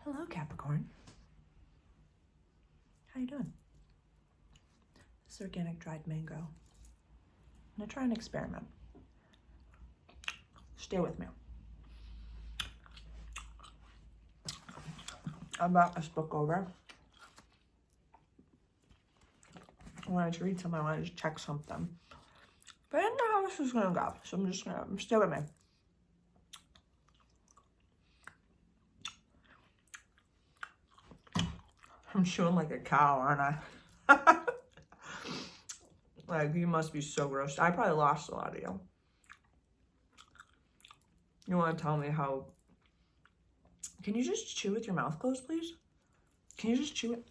Hello, Capricorn. How you doing? This is organic dried mango. I'm gonna try an experiment. Stay with me. I brought this book over. I wanted to read something. I wanted to check something. But I didn't know how this was gonna go, so I'm just gonna stay with me. I'm chewing like a cow, aren't I? Like, you must be so gross. I probably lost a lot of you. You want to tell me how... Can you just chew with your mouth closed, please? Can you just chew it?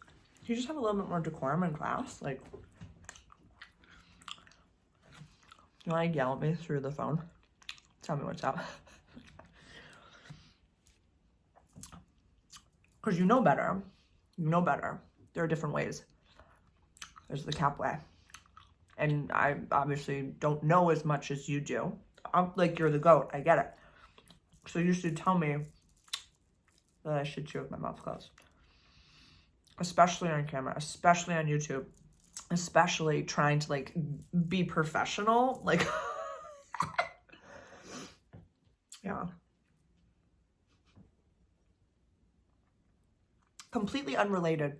Can you just have a little bit more decorum in class? Like, you want to yell at me through the phone? Tell me what's up. Because you know better. You know better. There are different ways. There's the Cap way. And I obviously don't know as much as you do. I'm like, you're the goat. I get it. So you should tell me that I should chew with my mouth closed. Especially on camera. Especially on YouTube. Especially trying to, like, be professional. Like, yeah. Completely unrelated.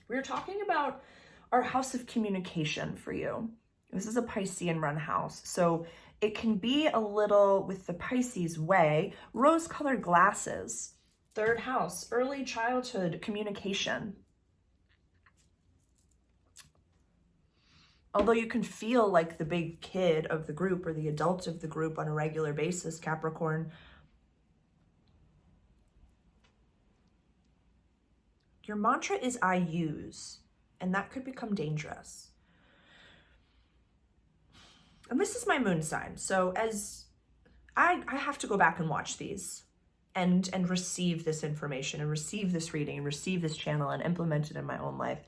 We were talking about our house of communication for you. This is a Piscean run house. So it can be a little, with the Pisces way, rose-colored glasses. Third house, early childhood communication. Although you can feel like the big kid of the group or the adult of the group on a regular basis, Capricorn, your mantra is I use, and that could become dangerous. And this is my moon sign. So as I have to go back and watch these and receive this information and receive this reading and receive this channel and implement it in my own life.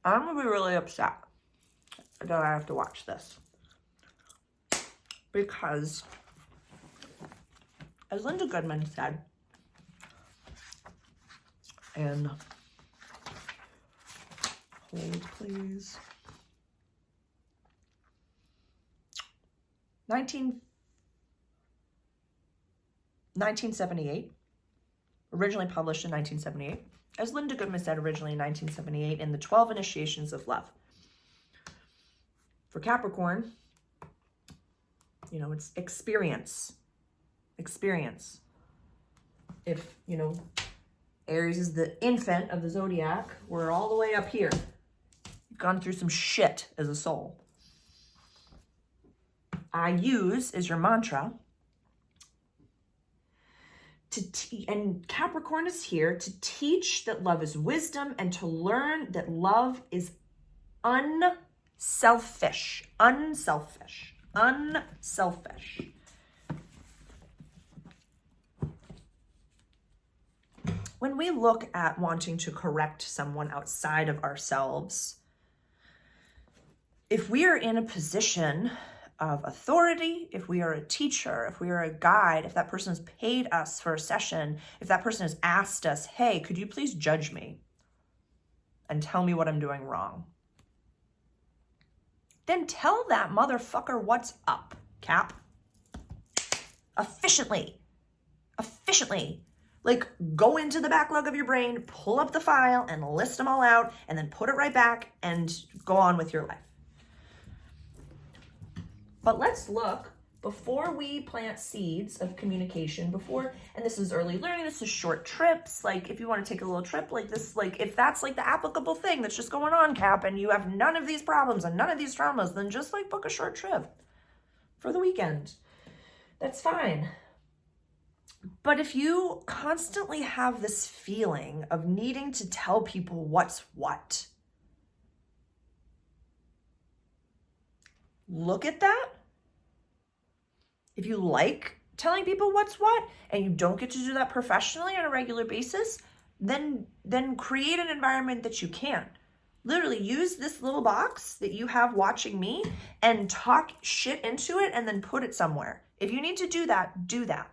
I'm gonna be really upset that I have to watch this. Because as Linda Goodman said, and hold please, 1978, originally published in 1978. As Linda Goodman said, originally in 1978 in the 12 Initiations of Love. For Capricorn, you know, it's experience. Experience. If, you know, Aries is the infant of the zodiac, we're all the way up here. You've gone through some shit as a soul. I use is your mantra. And Capricorn is here to teach that love is wisdom and to learn that love is unselfish. Unselfish. Unselfish. When we look at wanting to correct someone outside of ourselves, if we are in a position of authority, if we are a teacher, if we are a guide, if that person has paid us for a session, if that person has asked us, hey, could you please judge me and tell me what I'm doing wrong? Then tell that motherfucker what's up, Cap. Efficiently. Efficiently. Like, go into the backlog of your brain, pull up the file and list them all out, and then put it right back and go on with your life. But let's look, before we plant seeds of communication, and this is early learning, this is short trips, like if you want to take a little trip like this, like if that's like the applicable thing that's just going on, Cap, and you have none of these problems and none of these traumas, then just like book a short trip for the weekend. That's fine. But if you constantly have this feeling of needing to tell people what's what, look at that. If you like telling people what's what and you don't get to do that professionally on a regular basis, then create an environment that you can. Literally use this little box that you have watching me and talk shit into it and then put it somewhere. If you need to do that, do that.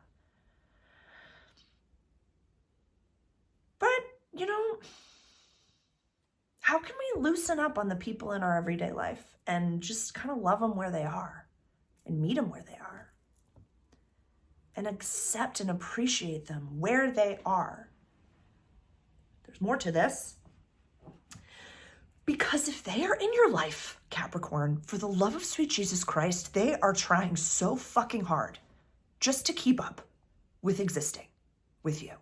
you know, how can we loosen up on the people in our everyday life and just kind of love them where they are and meet them where they are and accept and appreciate them where they are? There's more to this. Because if they are in your life, Capricorn, for the love of sweet Jesus Christ, they are trying so fucking hard just to keep up with existing with you.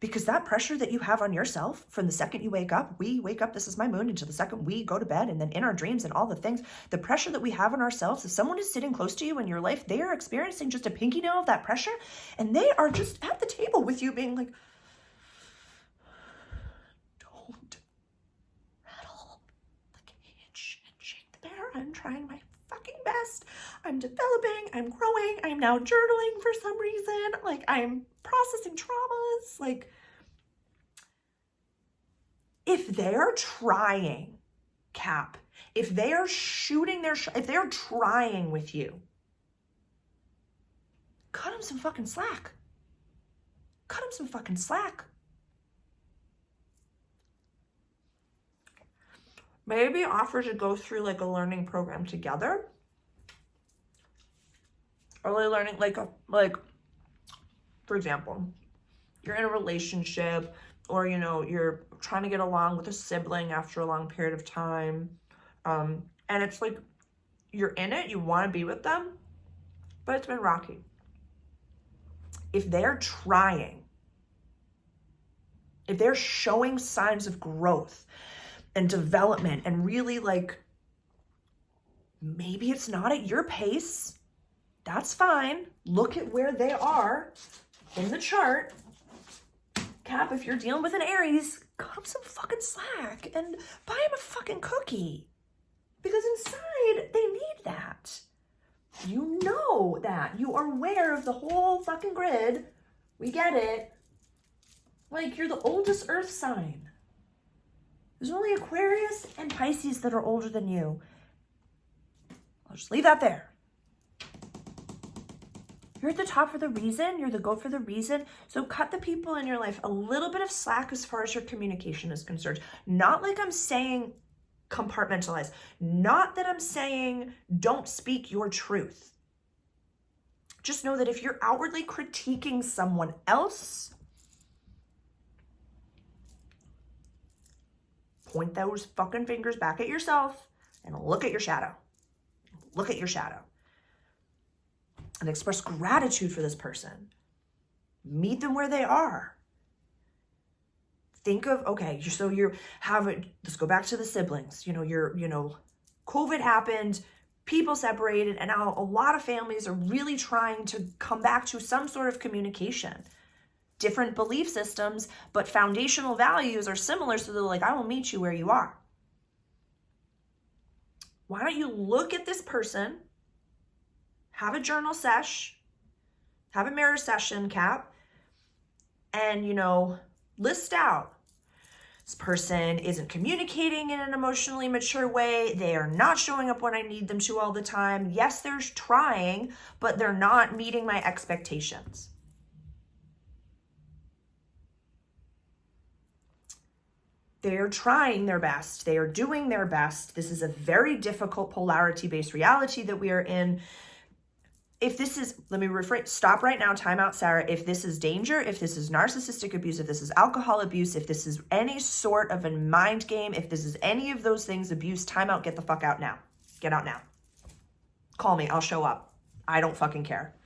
Because that pressure that you have on yourself from the second you wake up, we wake up, this is my moon, until the second we go to bed, and then in our dreams and all the things, the pressure that we have on ourselves, if someone is sitting close to you in your life, they are experiencing just a pinky nail of that pressure, and they are just at the table with you being like, don't rattle the cage and shake the bear. I'm trying my fucking best. I'm developing, I'm growing, I'm now journaling for some reason. Like, I'm processing traumas. Like, if they're trying, Cap, if they are shooting their if they're trying with you, cut them some fucking slack. Cut them some fucking slack. Maybe offer to go through like a learning program together. Early learning, like for example, you're in a relationship, or you know, you're trying to get along with a sibling after a long period of time, and it's like you're in it, you want to be with them, but it's been rocky. If they're trying, if they're showing signs of growth and development, and really like, maybe it's not at your pace, that's fine. Look at where they are in the chart. Cap, if you're dealing with an Aries, cut them some fucking slack and buy them a fucking cookie. Because inside, they need that. You know that. You are aware of the whole fucking grid. We get it. Like, you're the oldest earth sign. There's only Aquarius and Pisces that are older than you. I'll just leave that there. You're at the top for the reason. You're the goat for the reason. So cut the people in your life a little bit of slack as far as your communication is concerned. Not like I'm saying compartmentalize. Not that I'm saying don't speak your truth. Just know that if you're outwardly critiquing someone else, point those fucking fingers back at yourself and look at your shadow. Look at your shadow. And express gratitude for this person. Meet them where they are. Think of, okay, so let's go back to the siblings. COVID happened, people separated, and now a lot of families are really trying to come back to some sort of communication. Different belief systems, but foundational values are similar, so they're like, I will meet you where you are. Why don't you look at this person, have a journal sesh, have a mirror session, Cap, and, list out. This person isn't communicating in an emotionally mature way. They are not showing up when I need them to all the time. Yes, they're trying, but they're not meeting my expectations. They're trying their best. They are doing their best. This is a very difficult polarity-based reality that we are in. If this is, let me rephrase, stop right now, time out, Sarah. If this is danger, if this is narcissistic abuse, if this is alcohol abuse, if this is any sort of a mind game, if this is any of those things, abuse, time out, get the fuck out now. Get out now. Call me, I'll show up. I don't fucking care.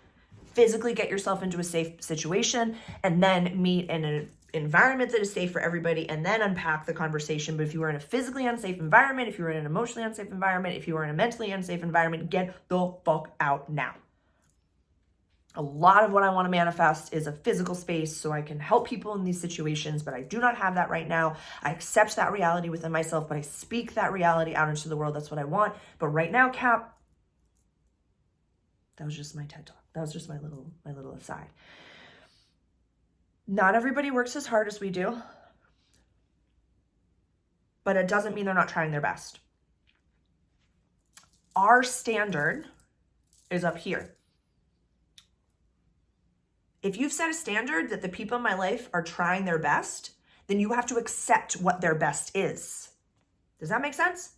Physically get yourself into a safe situation and then meet in an environment that is safe for everybody and then unpack the conversation. But if you are in a physically unsafe environment, if you are in an emotionally unsafe environment, if you are in a mentally unsafe environment, get the fuck out now. A lot of what I want to manifest is a physical space so I can help people in these situations, but I do not have that right now. I accept that reality within myself, but I speak that reality out into the world. That's what I want. But right now, Cap, that was just my TED Talk. That was just my little aside. Not everybody works as hard as we do, but it doesn't mean they're not trying their best. Our standard is up here. If you've set a standard that the people in my life are trying their best, then you have to accept what their best is. Does that make sense?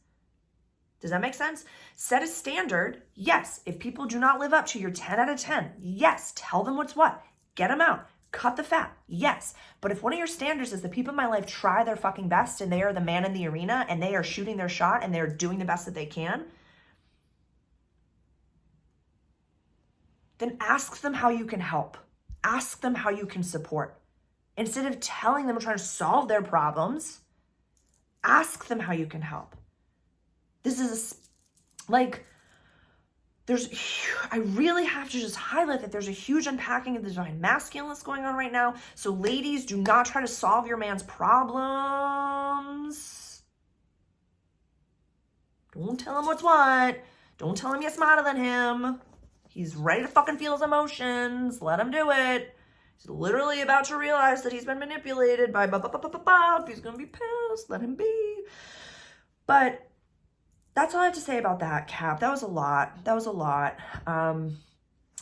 Does that make sense? Set a standard. Yes. If people do not live up to your 10 out of 10, yes. Tell them what's what. Get them out. Cut the fat. Yes. But if one of your standards is the people in my life try their fucking best and they are the man in the arena and they are shooting their shot and they're doing the best that they can, then ask them how you can help. Ask them how you can support. Instead of telling them, trying to solve their problems, ask them how you can help. This is like, I really have to just highlight that there's a huge unpacking of the divine masculine that's going on right now. So ladies, do not try to solve your man's problems. Don't tell him what's what. Don't tell him you're smarter than him. He's ready to fucking feel his emotions. Let him do it. He's literally about to realize that he's been manipulated by He's going to be pissed. Let him be. But that's all I have to say about that, Cap. That was a lot.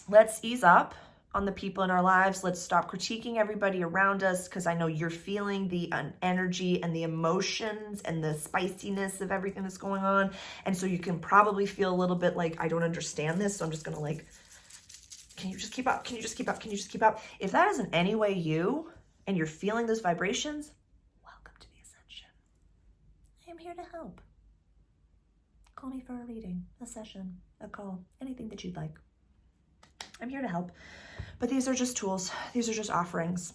Let's ease up on the people in our lives. Let's stop critiquing everybody around us, because I know you're feeling the energy and the emotions and the spiciness of everything that's going on. And so you can probably feel a little bit like, I don't understand this, so I'm just going to like, can you just keep up? Can you just keep up? Can you just keep up? If that is in any way you, and you're feeling those vibrations, welcome to the Ascension. I am here to help. Call me for a reading, a session, a call, anything that you'd like. I'm here to help. But these are just tools. These are just offerings.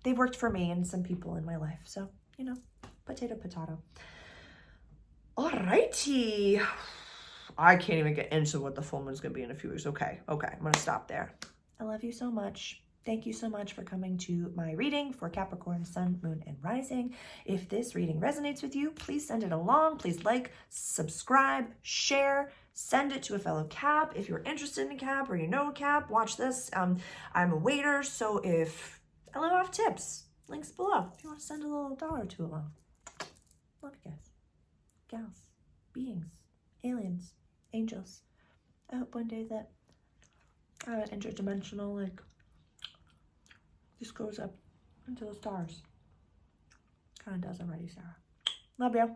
They've worked for me and some people in my life. So, you know, potato, potato. Alrighty. I can't even get into what the full moon is going to be in a few weeks. Okay. I'm going to stop there. I love you so much. Thank you so much for coming to my reading for Capricorn, Sun, Moon, and Rising. If this reading resonates with you, please send it along. Please like, subscribe, share, send it to a fellow Cap. If you're interested in Cap or you know a Cap, watch this. I'm a waiter, so if I live off tips, links below. If you want to send a little $1 or $2 along. Love you guys. Gals, beings, aliens, angels. I hope one day that interdimensional, like, this goes up into the stars. Kind of does already, Sarah. Love you.